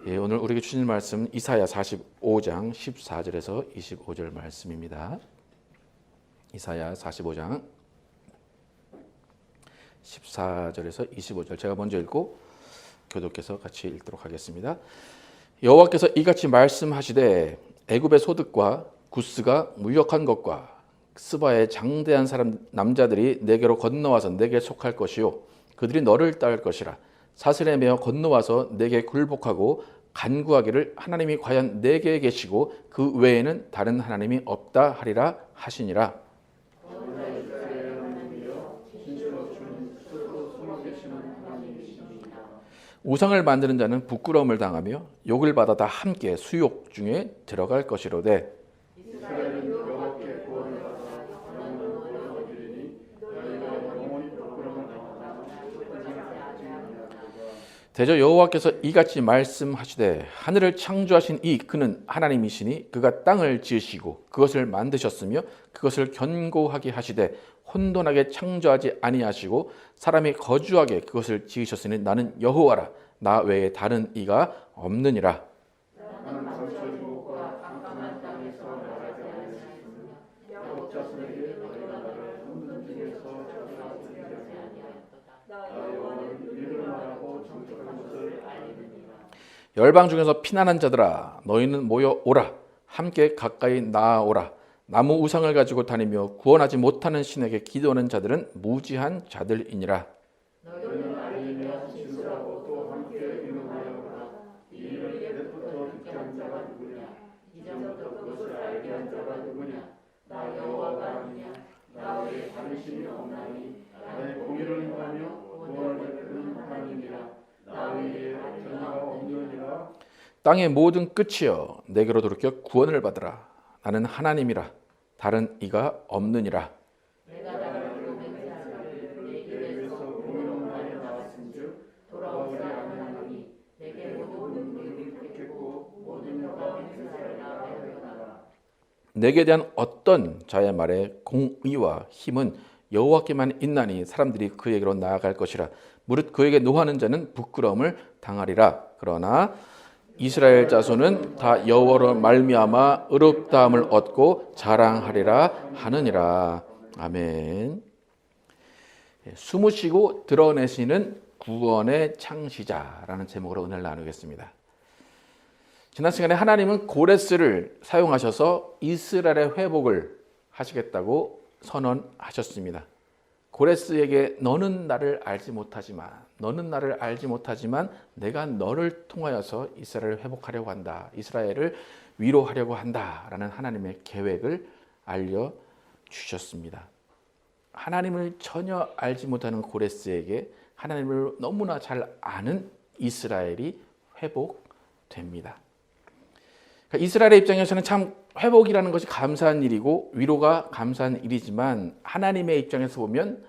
예, 오늘 우리에게 주신 말씀 이사야 45장 14절에서 25절 말씀입니다. 이사야 45장 14절에서 25절 제가 먼저 읽고 교독께서 같이 읽도록 하겠습니다. 여호와께서 이같이 말씀하시되 애굽의 소득과 구스가 무력한 것과 스바의 장대한 사람 남자들이 내게로 건너와서 내게 속할 것이요 그들이 너를 따를 것이라. 사슬에 매어 건너와서 내게 굴복하고 간구하기를 하나님이 과연 내게 계시고 그 외에는 다른 하나님이 없다 하리라 하시니라. 우상을 만드는 자는 부끄러움을 당하며 욕을 받아 다 함께 수욕 중에 들어갈 것이로되 대저 여호와께서 이같이 말씀하시되 하늘을 창조하신 이 그는 하나님이시니 그가 땅을 지으시고 그것을 만드셨으며 그것을 견고하게 하시되 혼돈하게 창조하지 아니하시고 사람이 거주하게 그것을 지으셨으니 나는 여호와라. 나 외에 다른 이가 없느니라. 열방 중에서 피난한 자들아 너희는 모여 오라. 함께 가까이 나아오라. 나무 우상을 가지고 다니며 구원하지 못하는 신에게 기도하는 자들은 무지한 자들이니라. 너희는 알리며 진술하고 또 함께 의논하여라. 이 일을 옛부터 듣게 한 자가 누구냐? 이전부터 그것을 알게 한 자가 누구냐? 나 여호와가 아니냐? 나 외에 다른 신이 없나니 나의 공의를 행하며 구원을 베푸는 하나님이라. 나 외에 전하가 없느니라. 땅의 모든 끝이여 내게로 돌이켜 구원을 받으라. 나는 하나님이라. 다른 이가 없느니라. 내가 나를 부르는 자를 내 입에서 공의로운 말이 나왔은즉 돌아오지 아니하노니 내게 모든 능력이 있겠고 모든 여가 행사를 나아가려나라. 내게 대한 어떤 자의 말에 공의와 힘은 여호와께만 있나니 사람들이 그에게로 나아갈 것이라. 무릇 그에게 노하는 자는 부끄러움을 당하리라. 그러나 이스라엘 자손은 다 여호와로 말미암아 의롭다함을 얻고 자랑하리라 하느니라. 아멘. 숨으시고 드러내시는 구원의 창시자라는 제목으로 오늘 나누겠습니다. 지난 시간에 하나님은 고레스를 사용하셔서 이스라엘의 회복을 하시겠다고 선언하셨습니다. 고레스에게 너는 나를 알지 못하지만 내가 너를 통하여서 이스라엘을 회복하려고 한다. 이스라엘을 위로하려고 한다라는 하나님의 계획을 알려주셨습니다. 하나님을 전혀 알지 못하는 고레스에게 하나님을 너무나 잘 아는 이스라엘이 회복됩니다. 그러니까 이스라엘의 입장에서는 참 회복이라는 것이 감사한 일이고 위로가 감사한 일이지만 하나님의 입장에서 보면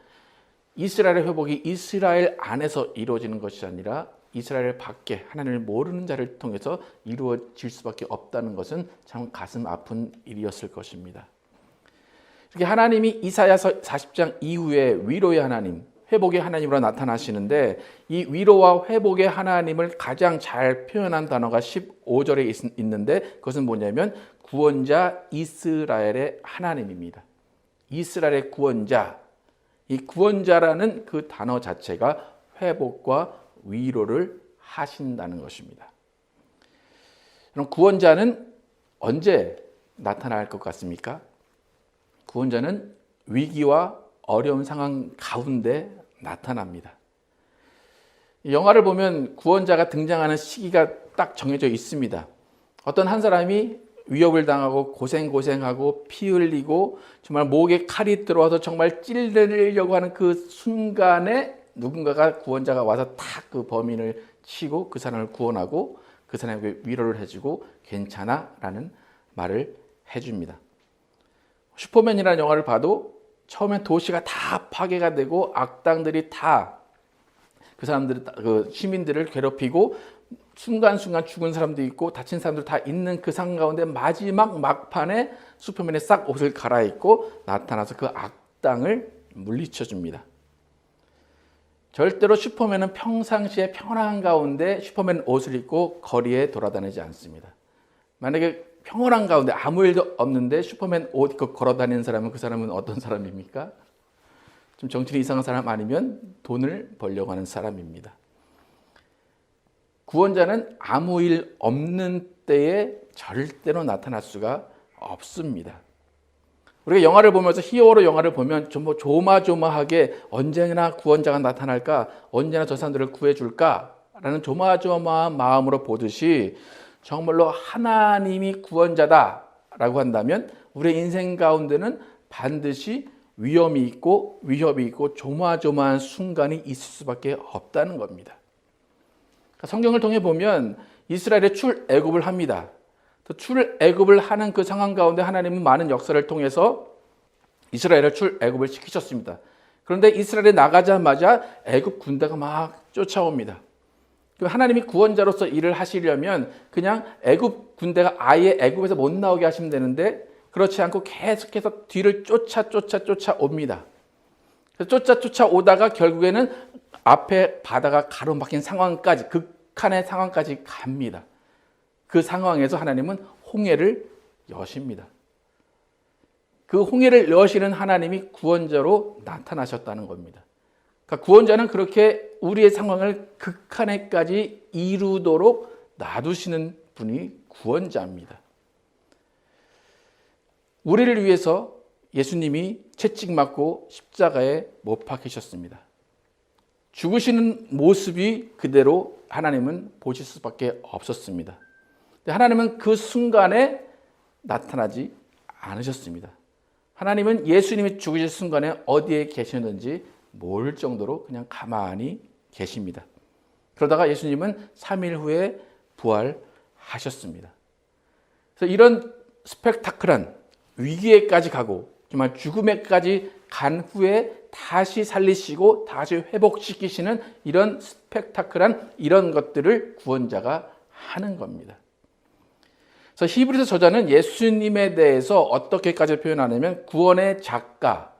이스라엘의 회복이 이스라엘 안에서 이루어지는 것이 아니라 이스라엘 밖에 하나님을 모르는 자를 통해서 이루어질 수밖에 없다는 것은 참 가슴 아픈 일이었을 것입니다. 하나님이 이사야서 40장 이후에 위로의 하나님, 회복의 하나님으로 나타나시는데 이 위로와 회복의 하나님을 가장 잘 표현한 단어가 15절에 있는데 그것은 뭐냐면 구원자 이스라엘의 하나님입니다. 이스라엘의 구원자, 이 구원자라는 그 단어 자체가 회복과 위로를 하신다는 것입니다. 그럼 구원자는 언제 나타날 것 같습니까? 구원자는 위기와 어려운 상황 가운데 나타납니다. 영화를 보면 구원자가 등장하는 시기가 딱 정해져 있습니다. 어떤 한 사람이 위협을 당하고 고생하고 피 흘리고 정말 목에 칼이 들어와서 정말 찔르려고 하는 그 순간에 누군가가 구원자가 와서 탁 그 범인을 치고 그 사람을 구원하고 그 사람에게 위로를 해주고 괜찮아 라는 말을 해줍니다. 슈퍼맨이라는 영화를 봐도 처음엔 도시가 다 파괴가 되고 악당들이 다 그 사람들, 그 시민들을 괴롭히고 순간순간 죽은 사람도 있고 다친 사람들 다 있는 그 상황 가운데 마지막 막판에 슈퍼맨이 싹 옷을 갈아입고 나타나서 그 악당을 물리쳐 줍니다. 절대로 슈퍼맨은 평상시에 평안한 가운데 슈퍼맨 옷을 입고 거리에 돌아다니지 않습니다. 만약에 평온한 가운데 아무 일도 없는데 슈퍼맨 옷 입고 걸어다니는 사람은 그 사람은 어떤 사람입니까? 좀 정신이 이상한 사람 아니면 돈을 벌려고 하는 사람입니다. 구원자는 아무 일 없는 때에 절대로 나타날 수가 없습니다. 우리가 영화를 보면서 히어로 영화를 보면 좀 조마조마하게 언제나 구원자가 나타날까? 언제나 저 사람들을 구해줄까? 라는 조마조마한 마음으로 보듯이 정말로 하나님이 구원자다라고 한다면 우리의 인생 가운데는 반드시 위험이 있고 조마조마한 순간이 있을 수밖에 없다는 겁니다. 성경을 통해 보면 이스라엘의 출애굽을 합니다. 출애굽을 하는 그 상황 가운데 하나님은 많은 역사를 통해서 이스라엘을 출애굽을 시키셨습니다. 그런데 이스라엘에 나가자마자 애굽 군대가 막 쫓아옵니다. 하나님이 구원자로서 일을 하시려면 그냥 애굽 군대가 아예 애굽에서 못 나오게 하시면 되는데 그렇지 않고 계속해서 뒤를 쫓아옵니다. 쫓아오다가 결국에는 앞에 바다가 가로막힌 상황까지, 극한의 상황까지 갑니다. 그 상황에서 하나님은 홍해를 여십니다. 그 홍해를 여시는 하나님이 구원자로 나타나셨다는 겁니다. 그러니까 구원자는 그렇게 우리의 상황을 극한에까지 이루도록 놔두시는 분이 구원자입니다. 우리를 위해서 예수님이 채찍 맞고 십자가에 못 박히셨습니다. 죽으시는 모습이 그대로 하나님은 보실 수밖에 없었습니다. 하나님은 그 순간에 나타나지 않으셨습니다. 하나님은 예수님이 죽으실 순간에 어디에 계셨는지 모를 정도로 그냥 가만히 계십니다. 그러다가 예수님은 3일 후에 부활하셨습니다. 그래서 이런 스펙타클한 위기에까지 가고 정말 죽음에까지 간 후에 다시 살리시고 다시 회복시키시는 이런 스펙타클한 이런 것들을 구원자가 하는 겁니다. 그래서 히브리서 저자는 예수님에 대해서 어떻게까지 표현하냐면 구원의 작가,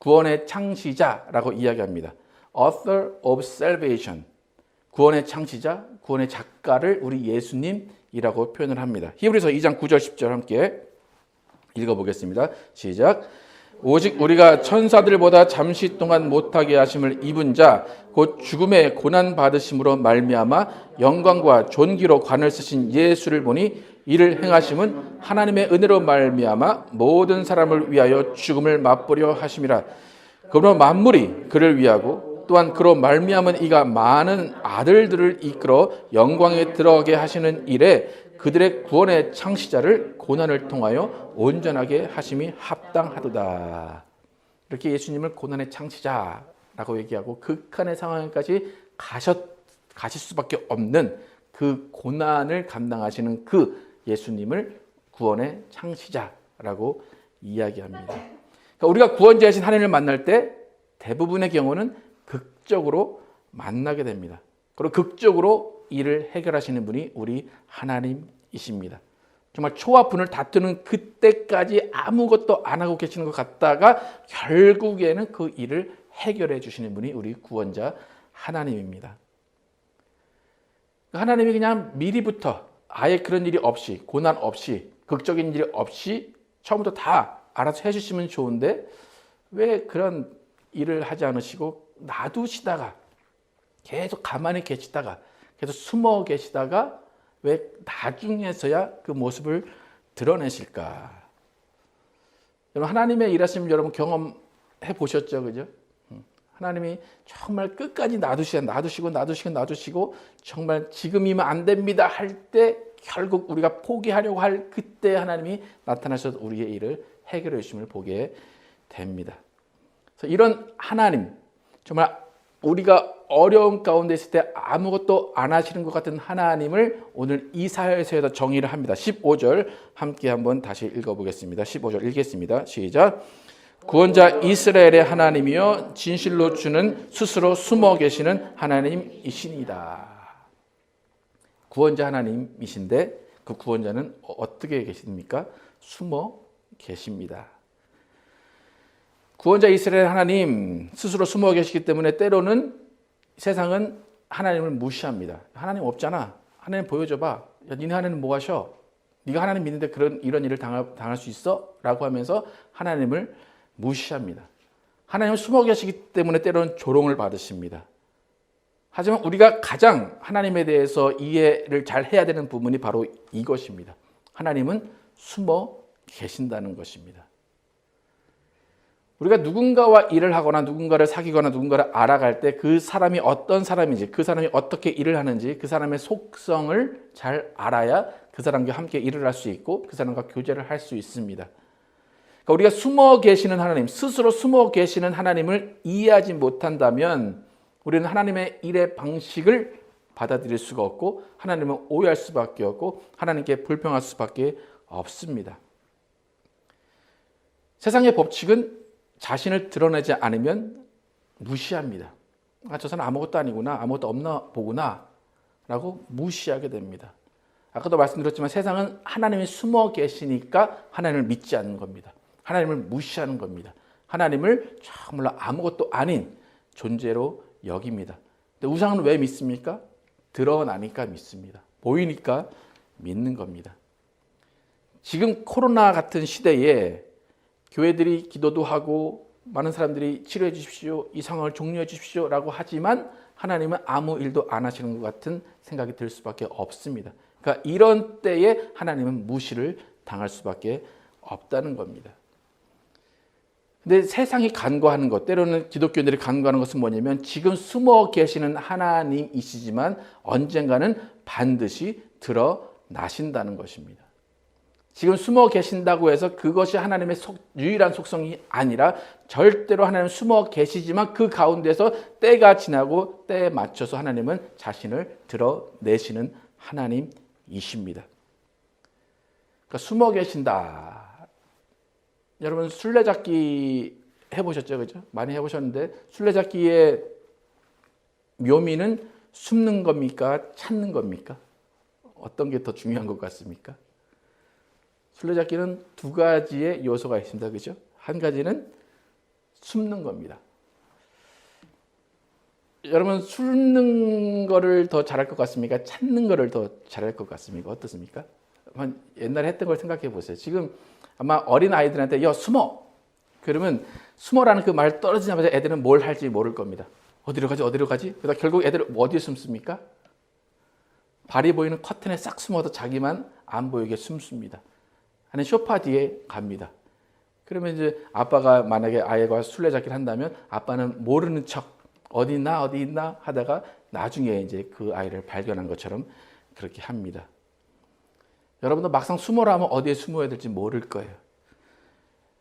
구원의 창시자라고 이야기합니다. Author of Salvation. 구원의 창시자, 구원의 작가를 우리 예수님이라고 표현을 합니다. 히브리서 2장 9절 10절 함께 읽어보겠습니다. 시작. 오직 우리가 천사들보다 잠시 동안 못하게 하심을 입은 자 곧 죽음의 고난 받으심으로 말미암아 영광과 존귀로 관을 쓰신 예수를 보니 이를 행하심은 하나님의 은혜로 말미암아 모든 사람을 위하여 죽음을 맛보려 하심이라. 그러므로 만물이 그를 위하고 또한 그로 말미암은 이가 많은 아들들을 이끌어 영광에 들어가게 하시는 일에 그들의 구원의 창시자를 고난을 통하여 온전하게 하심이 합당하도다. 이렇게 예수님을 고난의 창시자라고 얘기하고 극한의 상황까지 가실 수밖에 없는 그 고난을 감당하시는 그 예수님을 구원의 창시자라고 이야기합니다. 그러니까 우리가 구원자이신 하나님을 만날 때 대부분의 경우는 극적으로 만나게 됩니다. 그리고 극적으로 일을 해결하시는 분이 우리 하나님이십니다. 정말 초와 분을 다투는 그때까지 아무것도 안 하고 계시는 것 같다가 결국에는 그 일을 해결해 주시는 분이 우리 구원자 하나님입니다. 하나님이 그냥 미리부터 아예 그런 일이 없이, 고난 없이, 극적인 일이 없이 처음부터 다 알아서 해주시면 좋은데 왜 그런 일을 하지 않으시고 놔두시다가 계속 가만히 계시다가 계속 숨어 계시다가 왜 나중에서야 그 모습을 드러내실까? 여러분 하나님의 일하심을 여러분 경험해 보셨죠, 그죠? 하나님이 정말 끝까지 놔두시고 정말 지금이면 안 됩니다 할 때 결국 우리가 포기하려고 할 그때 하나님이 나타나셔서 우리의 일을 해결해 주심을 보게 됩니다. 그래서 이런 하나님, 정말 우리가 어려운 가운데 있을 때 아무것도 안 하시는 것 같은 하나님을 오늘 이사야서에서 정의를 합니다. 15절 함께 한번 다시 읽어보겠습니다. 15절 읽겠습니다. 시작. 구원자 이스라엘의 하나님이여 진실로 주는 스스로 숨어 계시는 하나님이시니이다. 구원자 하나님이신데 그 구원자는 어떻게 계십니까? 숨어 계십니다. 구원자 이스라엘 하나님 스스로 숨어 계시기 때문에 때로는 세상은 하나님을 무시합니다. 하나님 없잖아. 하나님 보여줘봐. 야, 니네 하나님 뭐 하셔? 네가 하나님 믿는데 이런 일을 당할 수 있어? 라고 하면서 하나님을 무시합니다. 하나님은 숨어 계시기 때문에 때로는 조롱을 받으십니다. 하지만 우리가 가장 하나님에 대해서 이해를 잘 해야 되는 부분이 바로 이것입니다. 하나님은 숨어 계신다는 것입니다. 우리가 누군가와 일을 하거나 누군가를 사귀거나 누군가를 알아갈 때 그 사람이 어떤 사람인지, 그 사람이 어떻게 일을 하는지, 그 사람의 속성을 잘 알아야 그 사람과 함께 일을 할 수 있고 그 사람과 교제를 할 수 있습니다. 그러니까 우리가 숨어 계시는 하나님, 스스로 숨어 계시는 하나님을 이해하지 못한다면 우리는 하나님의 일의 방식을 받아들일 수가 없고 하나님을 오해할 수밖에 없고 하나님께 불평할 수밖에 없습니다. 세상의 법칙은 자신을 드러내지 않으면 무시합니다. 아, 저 사람 아무것도 아니구나, 아무것도 없나 보구나 라고 무시하게 됩니다. 아까도 말씀드렸지만 세상은 하나님이 숨어 계시니까 하나님을 믿지 않는 겁니다. 하나님을 무시하는 겁니다. 하나님을 정말로 아무것도 아닌 존재로 여깁니다. 근데 우상은 왜 믿습니까? 드러나니까 믿습니다. 보이니까 믿는 겁니다. 지금 코로나 같은 시대에 교회들이 기도도 하고 많은 사람들이 치료해 주십시오, 이 상황을 종료해 주십시오 라고 하지만 하나님은 아무 일도 안 하시는 것 같은 생각이 들 수밖에 없습니다. 그러니까 이런 때에 하나님은 무시를 당할 수밖에 없다는 겁니다. 근데 세상이 간과하는 것, 때로는 기독교인들이 간과하는 것은 뭐냐면 지금 숨어 계시는 하나님이시지만 언젠가는 반드시 드러나신다는 것입니다. 지금 숨어 계신다고 해서 그것이 하나님의 유일한 속성이 아니라 절대로 하나님은 숨어 계시지만 그 가운데서 때가 지나고 때에 맞춰서 하나님은 자신을 드러내시는 하나님이십니다. 그러니까 숨어 계신다. 여러분 술래잡기 해보셨죠? 그죠? 많이 해보셨는데 술래잡기의 묘미는 숨는 겁니까? 찾는 겁니까? 어떤 게 더 중요한 것 같습니까? 술래잡기는 두 가지의 요소가 있습니다. 그죠? 한 가지는 숨는 겁니다. 여러분 숨는 거를 더 잘할 것 같습니까? 찾는 거를 더 잘할 것 같습니까? 어떻습니까? 옛날에 했던 걸 생각해 보세요. 지금 아마 어린 아이들한테 야 숨어! 그러면 숨어라는 그 말 떨어지자마자 애들은 뭘 할지 모를 겁니다. 어디로 가지? 어디로 가지? 그러다 결국 애들 어디에 숨습니까? 발이 보이는 커튼에 싹 숨어서 자기만 안 보이게 숨습니다. 아니 소파 뒤에 갑니다. 그러면 이제 아빠가 만약에 아이가 술래잡기를 한다면 아빠는 모르는 척 어디 있나 어디 있나 하다가 나중에 이제 그 아이를 발견한 것처럼 그렇게 합니다. 여러분도 막상 숨어라 하면 어디에 숨어야 될지 모를 거예요.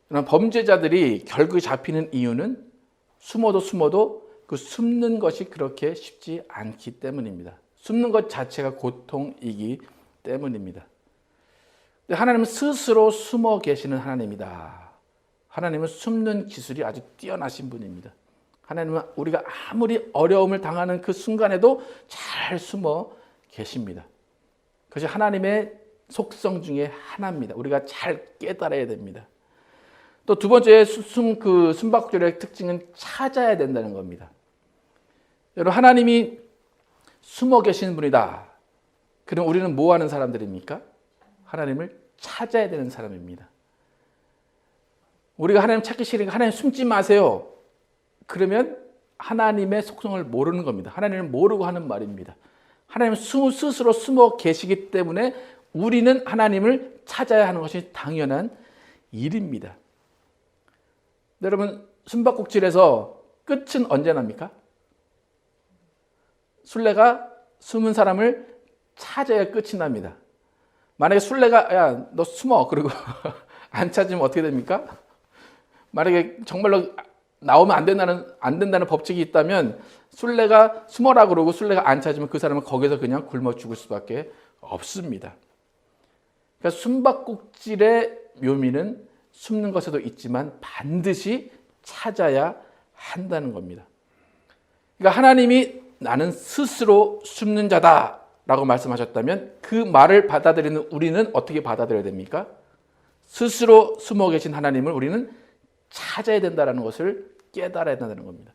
그러나 범죄자들이 결국에 잡히는 이유는 숨어도 그 숨는 것이 그렇게 쉽지 않기 때문입니다. 숨는 것 자체가 고통이기 때문입니다. 하나님은 스스로 숨어 계시는 하나님이다. 하나님은 숨는 기술이 아주 뛰어나신 분입니다. 하나님은 우리가 아무리 어려움을 당하는 그 순간에도 잘 숨어 계십니다. 그것이 하나님의 속성 중에 하나입니다. 우리가 잘 깨달아야 됩니다. 또 두 번째 숨바꼭질의 특징은 찾아야 된다는 겁니다. 여러분 하나님이 숨어 계시는 분이다. 그럼 우리는 뭐 하는 사람들입니까? 하나님을 찾아야 되는 사람입니다. 우리가 하나님 찾기 싫으니까 하나님 숨지 마세요. 그러면 하나님의 속성을 모르는 겁니다. 하나님을 모르고 하는 말입니다. 하나님 스스로 숨어 계시기 때문에 우리는 하나님을 찾아야 하는 것이 당연한 일입니다. 여러분 숨바꼭질에서 끝은 언제 납니까? 술래가 숨은 사람을 찾아야 끝이 납니다. 만약에 술래가 야 너 숨어 그리고 안 찾으면 어떻게 됩니까? 만약에 정말로 나오면 안 된다는 법칙이 있다면 술래가 숨어라 그러고 술래가 안 찾으면 그 사람은 거기서 그냥 굶어 죽을 수밖에 없습니다. 그러니까 숨바꼭질의 묘미는 숨는 것에도 있지만 반드시 찾아야 한다는 겁니다. 그러니까 하나님이 나는 스스로 숨는 자다 라고 말씀하셨다면 그 말을 받아들이는 우리는 어떻게 받아들여야 됩니까? 스스로 숨어 계신 하나님을 우리는 찾아야 된다는 것을 깨달아야 된다는 겁니다.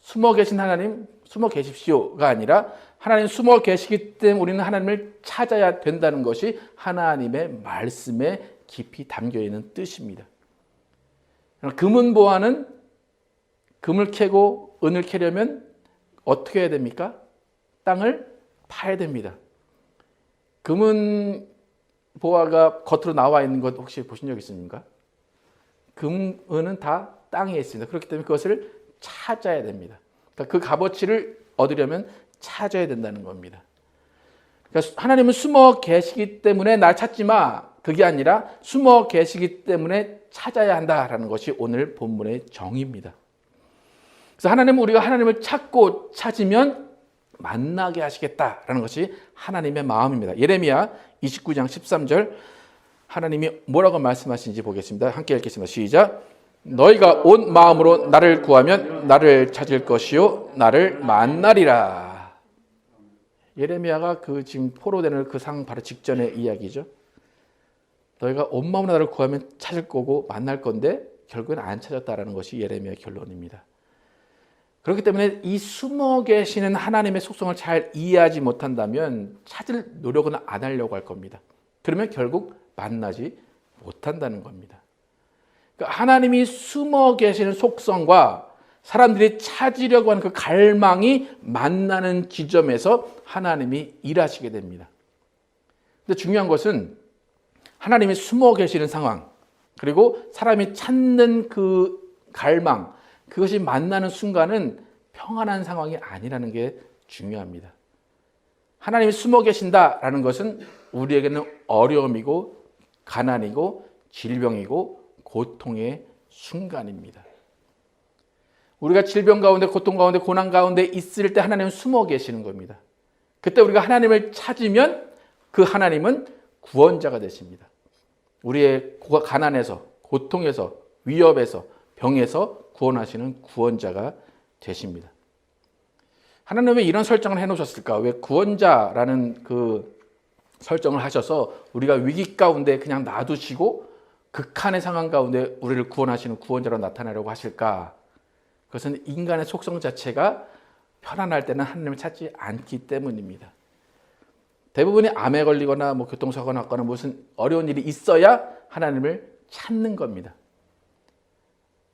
숨어 계신 하나님, 숨어 계십시오가 아니라 하나님 숨어 계시기 때문에 우리는 하나님을 찾아야 된다는 것이 하나님의 말씀에 깊이 담겨 있는 뜻입니다. 금은 보화는 금을 캐고 은을 캐려면 어떻게 해야 됩니까? 땅을 파야 됩니다. 금은 보화가 겉으로 나와 있는 것 혹시 보신 적 있습니까? 금, 은은 다 땅에 있습니다. 그렇기 때문에 그것을 찾아야 됩니다. 그러니까 그 값어치를 얻으려면 찾아야 된다는 겁니다. 그러니까 하나님은 숨어 계시기 때문에 날 찾지 마. 그게 아니라 숨어 계시기 때문에 찾아야 한다라는 것이 오늘 본문의 정의입니다. 그래서 하나님은 우리가 하나님을 찾고 찾으면 만나게 하시겠다라는 것이 하나님의 마음입니다. 예레미야 29장 13절 하나님이 뭐라고 말씀하시는지 보겠습니다. 함께 읽겠습니다. 시작. 너희가 온 마음으로 나를 구하면 나를 찾을 것이요 나를 만나리라. 예레미야가 그 지금 포로되는 그 상 바로 직전의 이야기죠. 너희가 온 마음으로 나를 구하면 찾을 거고 만날 건데 결국은 안 찾았다라는 것이 예레미야의 결론입니다. 그렇기 때문에 이 숨어 계시는 하나님의 속성을 잘 이해하지 못한다면 찾을 노력은 안 하려고 할 겁니다. 그러면 결국 만나지 못한다는 겁니다. 그러니까 하나님이 숨어 계시는 속성과 사람들이 찾으려고 하는 그 갈망이 만나는 지점에서 하나님이 일하시게 됩니다. 근데 중요한 것은 하나님이 숨어 계시는 상황, 그리고 사람이 찾는 그 갈망, 그것이 만나는 순간은 평안한 상황이 아니라는 게 중요합니다. 하나님이 숨어 계신다라는 것은 우리에게는 어려움이고 가난이고 질병이고 고통의 순간입니다. 우리가 질병 가운데 고통 가운데 고난 가운데 있을 때 하나님은 숨어 계시는 겁니다. 그때 우리가 하나님을 찾으면 그 하나님은 구원자가 되십니다. 우리의 가난에서 고통에서 위협에서 병에서 구원하시는 구원자가 되십니다. 하나님은 왜 이런 설정을 해놓으셨을까? 왜 구원자라는 그 설정을 하셔서 우리가 위기 가운데 그냥 놔두시고 극한의 상황 가운데 우리를 구원하시는 구원자로 나타나려고 하실까? 그것은 인간의 속성 자체가 편안할 때는 하나님을 찾지 않기 때문입니다. 대부분이 암에 걸리거나 교통사고가 났거나 무슨 어려운 일이 있어야 하나님을 찾는 겁니다.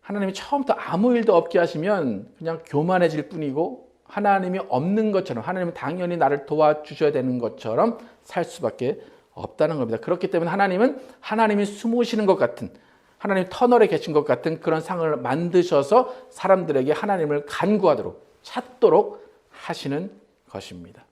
하나님이 처음부터 아무 일도 없게 하시면 그냥 교만해질 뿐이고 하나님이 없는 것처럼 하나님은 당연히 나를 도와주셔야 되는 것처럼 살 수밖에 없다는 겁니다. 그렇기 때문에 하나님은 하나님이 숨으시는 것 같은 하나님 터널에 계신 것 같은 그런 상을 만드셔서 사람들에게 하나님을 간구하도록 찾도록 하시는 것입니다.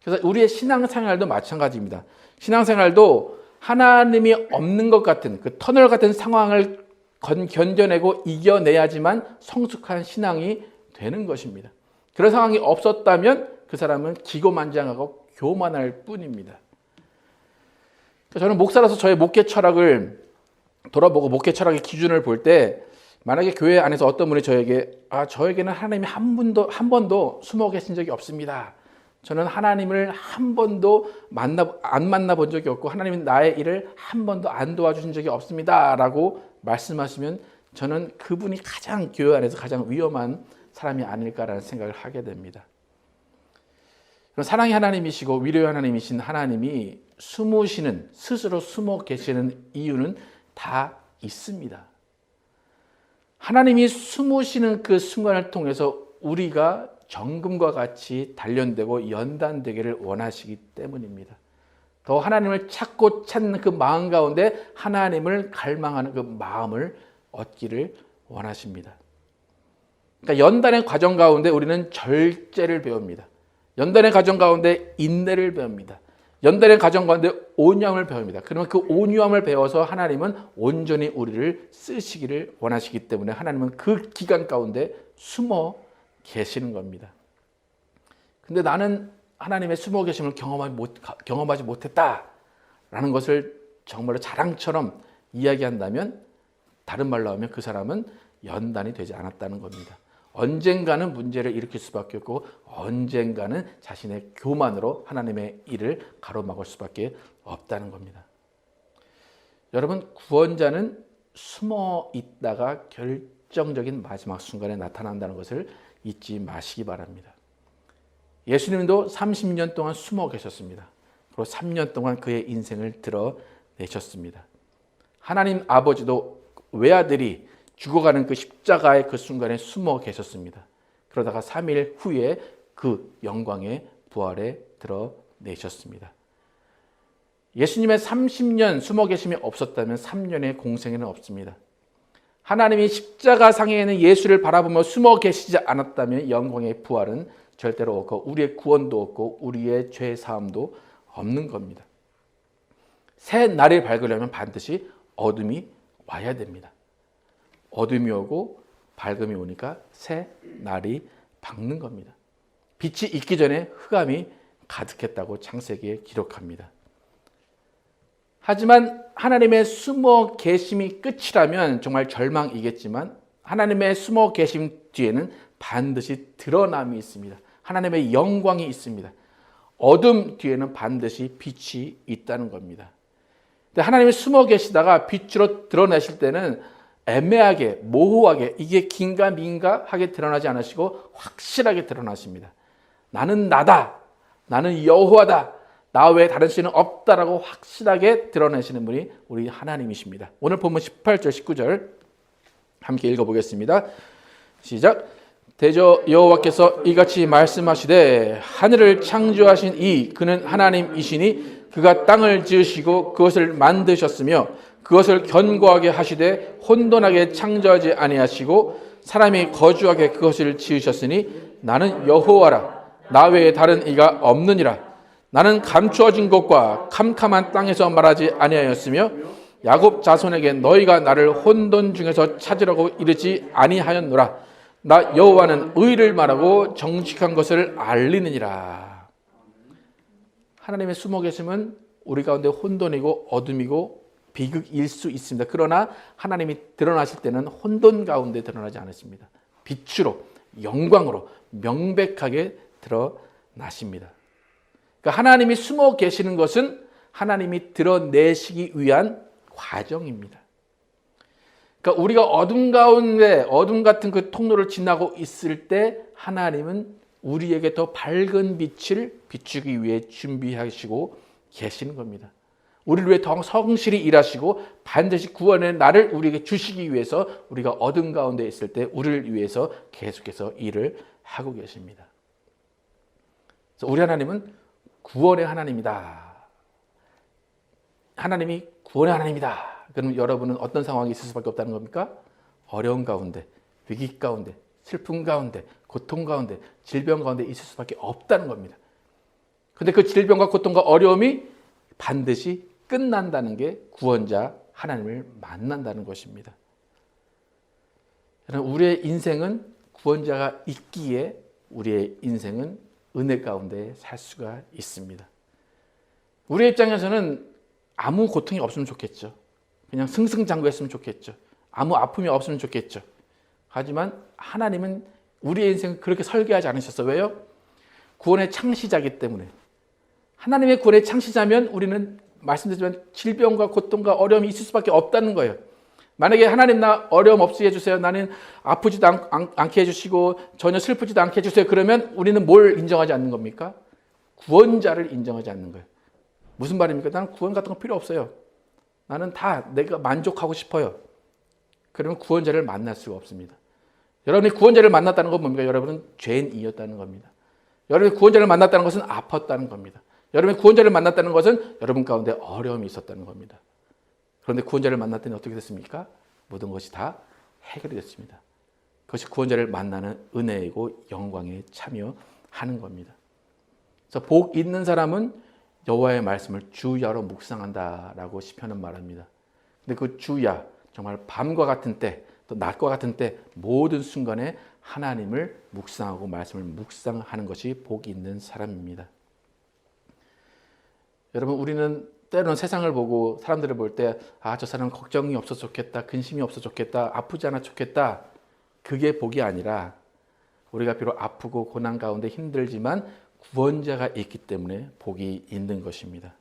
그래서 우리의 신앙생활도 마찬가지입니다. 신앙생활도 하나님이 없는 것 같은 그 터널 같은 상황을 견뎌내고 이겨내야지만 성숙한 신앙이 되는 것입니다. 그런 상황이 없었다면 그 사람은 기고만장하고 교만할 뿐입니다. 저는 목사라서 저의 목회 철학을 돌아보고 목회 철학의 기준을 볼 때 만약에 교회 안에서 어떤 분이 저에게는 하나님이 한 번도 숨어 계신 적이 없습니다. 저는 하나님을 한 번도 안 만나본 적이 없고 하나님이 나의 일을 한 번도 안 도와주신 적이 없습니다. 라고 말씀하시면 저는 그분이 교회 안에서 가장 위험한 사람이 아닐까라는 생각을 하게 됩니다. 사랑의 하나님이시고 위로의 하나님이신 하나님이 스스로 숨어 계시는 이유는 다 있습니다. 하나님이 숨으시는 그 순간을 통해서 우리가 정금과 같이 단련되고 연단되기를 원하시기 때문입니다. 더 하나님을 찾고 찾는 그 마음 가운데 하나님을 갈망하는 그 마음을 얻기를 원하십니다. 그러니까 연단의 과정 가운데 우리는 절제를 배웁니다. 연단의 과정 가운데 인내를 배웁니다. 연단의 과정 가운데 온유함을 배웁니다. 그러면 그 온유함을 배워서 하나님은 온전히 우리를 쓰시기를 원하시기 때문에 하나님은 그 기간 가운데 숨어 계시는 겁니다. 근데 나는 하나님의 숨어 계심을 경험하지 못했다라는 것을 정말로 자랑처럼 이야기한다면 다른 말로 하면 그 사람은 연단이 되지 않았다는 겁니다. 언젠가는 문제를 일으킬 수밖에 없고 언젠가는 자신의 교만으로 하나님의 일을 가로막을 수밖에 없다는 겁니다. 여러분, 구원자는 숨어 있다가 결정적인 마지막 순간에 나타난다는 것을 잊지 마시기 바랍니다. 예수님도 30년 동안 숨어 계셨습니다. 그리고 3년 동안 그의 인생을 드러내셨습니다. 하나님 아버지도 외아들이 죽어가는 그 십자가의 그 순간에 숨어 계셨습니다. 그러다가 3일 후에 그 영광의 부활에 드러내셨습니다. 예수님의 30년 숨어 계심이 없었다면 3년의 공생애는 없습니다. 하나님이 십자가상에는 예수를 바라보며 숨어 계시지 않았다면 영광의 부활은 절대로 없고 우리의 구원도 없고 우리의 죄 사함도 없는 겁니다. 새 날이 밝으려면 반드시 어둠이 와야 됩니다. 어둠이 오고 밝음이 오니까 새 날이 밝는 겁니다. 빛이 있기 전에 흑암이 가득했다고 창세기에 기록합니다. 하지만 하나님의 숨어 계심이 끝이라면 정말 절망이겠지만 하나님의 숨어 계심 뒤에는 반드시 드러남이 있습니다. 하나님의 영광이 있습니다. 어둠 뒤에는 반드시 빛이 있다는 겁니다. 근데 하나님이 숨어 계시다가 빛으로 드러내실 때는 애매하게 모호하게 이게 긴가 민가 하게 드러나지 않으시고 확실하게 드러나십니다. 나는 나다. 나는 여호와다. 나 외에 다른 신은 없다라고 확실하게 드러내시는 분이 우리 하나님이십니다. 오늘 본문 18절 19절 함께 읽어보겠습니다. 시작. 대저 여호와께서 이같이 말씀하시되 하늘을 창조하신 그는 하나님이시니 그가 땅을 지으시고 그것을 만드셨으며 그것을 견고하게 하시되 혼돈하게 창조하지 아니하시고 사람이 거주하게 그것을 지으셨으니 나는 여호와라. 나 외에 다른 이가 없느니라. 나는 감추어진 곳과 캄캄한 땅에서 말하지 아니하였으며 야곱 자손에게 너희가 나를 혼돈 중에서 찾으라고 이르지 아니하였노라. 나 여호와는 의를 말하고 정직한 것을 알리느니라. 하나님의 숨어 계심은 우리 가운데 혼돈이고 어둠이고 비극일 수 있습니다. 그러나 하나님이 드러나실 때는 혼돈 가운데 드러나지 않으십니다. 빛으로 영광으로 명백하게 드러나십니다. 그러니까 하나님이 숨어 계시는 것은 하나님이 드러내시기 위한 과정입니다. 그러니까 우리가 어둠 가운데 어둠 같은 그 통로를 지나고 있을 때 하나님은 우리에게 더 밝은 빛을 비추기 위해 준비하시고 계시는 겁니다. 우리를 위해 더 성실히 일하시고 반드시 구원의 날을 우리에게 주시기 위해서 우리가 어둠 가운데 있을 때 우리를 위해서 계속해서 일을 하고 계십니다. 그래서 우리 하나님은 구원의 하나님이다. 하나님이 구원의 하나님이다. 그럼 여러분은 어떤 상황이 있을 수밖에 없다는 겁니까? 어려운 가운데, 위기 가운데, 슬픔 가운데, 고통 가운데, 질병 가운데 있을 수밖에 없다는 겁니다. 그런데 그 질병과 고통과 어려움이 반드시 끝난다는 게 구원자 하나님을 만난다는 것입니다. 우리의 인생은 구원자가 있기에 우리의 인생은 은혜 가운데 살 수가 있습니다. 우리의 입장에서는 아무 고통이 없으면 좋겠죠. 그냥 승승장구했으면 좋겠죠. 아무 아픔이 없으면 좋겠죠. 하지만 하나님은 우리의 인생을 그렇게 설계하지 않으셨어요. 왜요? 구원의 창시자이기 때문에. 하나님의 구원의 창시자면 우리는 말씀드렸지만 질병과 고통과 어려움이 있을 수밖에 없다는 거예요. 만약에 하나님 나 어려움 없이 해주세요. 나는 아프지도 않게 해주시고 전혀 슬프지도 않게 해주세요. 그러면 우리는 뭘 인정하지 않는 겁니까? 구원자를 인정하지 않는 거예요. 무슨 말입니까? 나는 구원 같은 거 필요 없어요. 나는 다 내가 만족하고 싶어요. 그러면 구원자를 만날 수가 없습니다. 여러분이 구원자를 만났다는 건 뭡니까? 여러분은 죄인이었다는 겁니다. 여러분이 구원자를 만났다는 것은 아팠다는 겁니다. 여러분이 구원자를 만났다는 것은 여러분 가운데 어려움이 있었다는 겁니다. 그런데 구원자를 만났더니 어떻게 됐습니까? 모든 것이 다 해결이 됐습니다. 그것이 구원자를 만나는 은혜이고 영광에 참여하는 겁니다. 그래서 복 있는 사람은 여호와의 말씀을 주야로 묵상한다라고 시편은 말합니다. 근데 그 주야 정말 밤과 같은 때, 또 낮과 같은 때 모든 순간에 하나님을 묵상하고 말씀을 묵상하는 것이 복 있는 사람입니다. 여러분, 우리는 때로는 세상을 보고 사람들을 볼 때 저 사람은 걱정이 없어서 좋겠다, 근심이 없어서 좋겠다, 아프지 않아 좋겠다. 그게 복이 아니라 우리가 비록 아프고 고난 가운데 힘들지만 구원자가 있기 때문에 복이 있는 것입니다.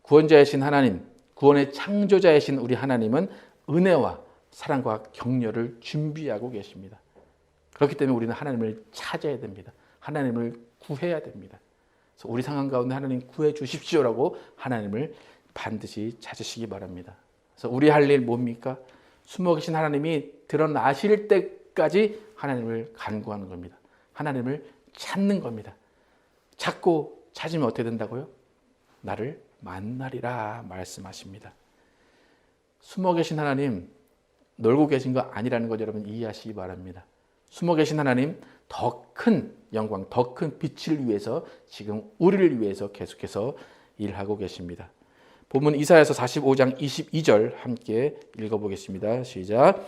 구원자이신 하나님, 구원의 창조자이신 우리 하나님은 은혜와 사랑과 격려를 준비하고 계십니다. 그렇기 때문에 우리는 하나님을 찾아야 됩니다. 하나님을 구해야 됩니다. 그래서 우리 상황 가운데 하나님 구해 주십시오라고 하나님을 반드시 찾으시기 바랍니다. 그래서 우리 할 일 뭡니까? 숨어 계신 하나님이 드러나실 때까지 하나님을 간구하는 겁니다. 하나님을 찾는 겁니다. 찾고 찾으면 어떻게 된다고요? 나를 만나리라 말씀하십니다. 숨어 계신 하나님, 놀고 계신 거 아니라는 것 여러분 이해하시기 바랍니다. 숨어 계신 하나님, 더 큰 영광, 더 큰 빛을 위해서 지금 우리를 위해서 계속해서 일하고 계십니다. 본문 이사야서 45장 22절 함께 읽어보겠습니다. 시작.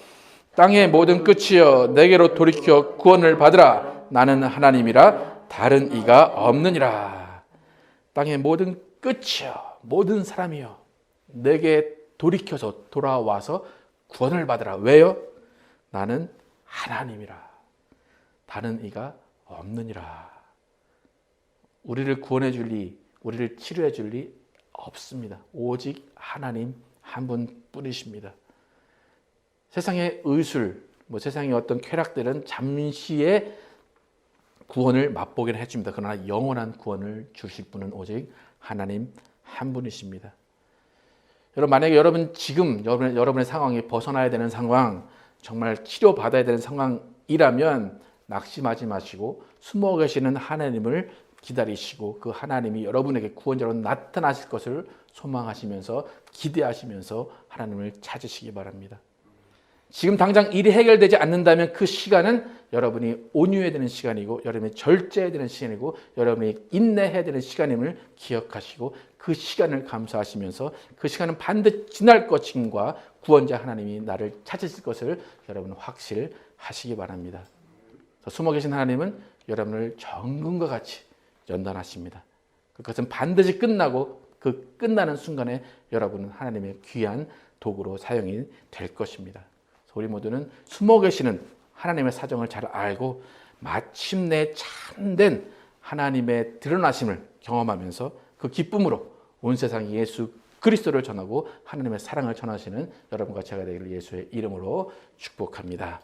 땅의 모든 끝이여 내게로 돌이켜 구원을 받으라. 나는 하나님이라 다른 이가 없느니라. 땅의 모든 끝이여, 모든 사람이여 내게 돌이켜서 돌아와서 구원을 받으라. 왜요? 나는 하나님이라 다른 이가 없느니라. 우리를 구원해 줄 리, 우리를 치료해 줄 리 없습니다. 오직 하나님 한 분뿐이십니다. 세상의 의술, 세상의 어떤 쾌락들은 잠시의 구원을 맛보기는 해줍니다. 그러나 영원한 구원을 주실 분은 오직 하나님 한 분이십니다. 여러분, 만약에 여러분 지금 여러분의 상황이 벗어나야 되는 상황, 정말 치료받아야 되는 상황이라면 낙심하지 마시고 숨어 계시는 하나님을 기다리시고 그 하나님이 여러분에게 구원자로 나타나실 것을 소망하시면서 기대하시면서 하나님을 찾으시기 바랍니다. 지금 당장 일이 해결되지 않는다면 그 시간은 여러분이 온유해야 되는 시간이고 여러분이 절제해야 되는 시간이고 여러분이 인내해야 되는 시간임을 기억하시고 그 시간을 감사하시면서 그 시간은 반드시 지날 것임과 구원자 하나님이 나를 찾으실 것을 여러분 확실하시기 바랍니다. 숨어 계신 하나님은 여러분을 정금과 같이 연단하십니다. 그것은 반드시 끝나고 그 끝나는 순간에 여러분은 하나님의 귀한 도구로 사용이 될 것입니다. 우리 모두는 숨어 계시는 하나님의 사정을 잘 알고 마침내 참된 하나님의 드러나심을 경험하면서 그 기쁨으로 온 세상에 예수 그리스도를 전하고 하나님의 사랑을 전하시는 여러분과 제가 되기를 예수의 이름으로 축복합니다.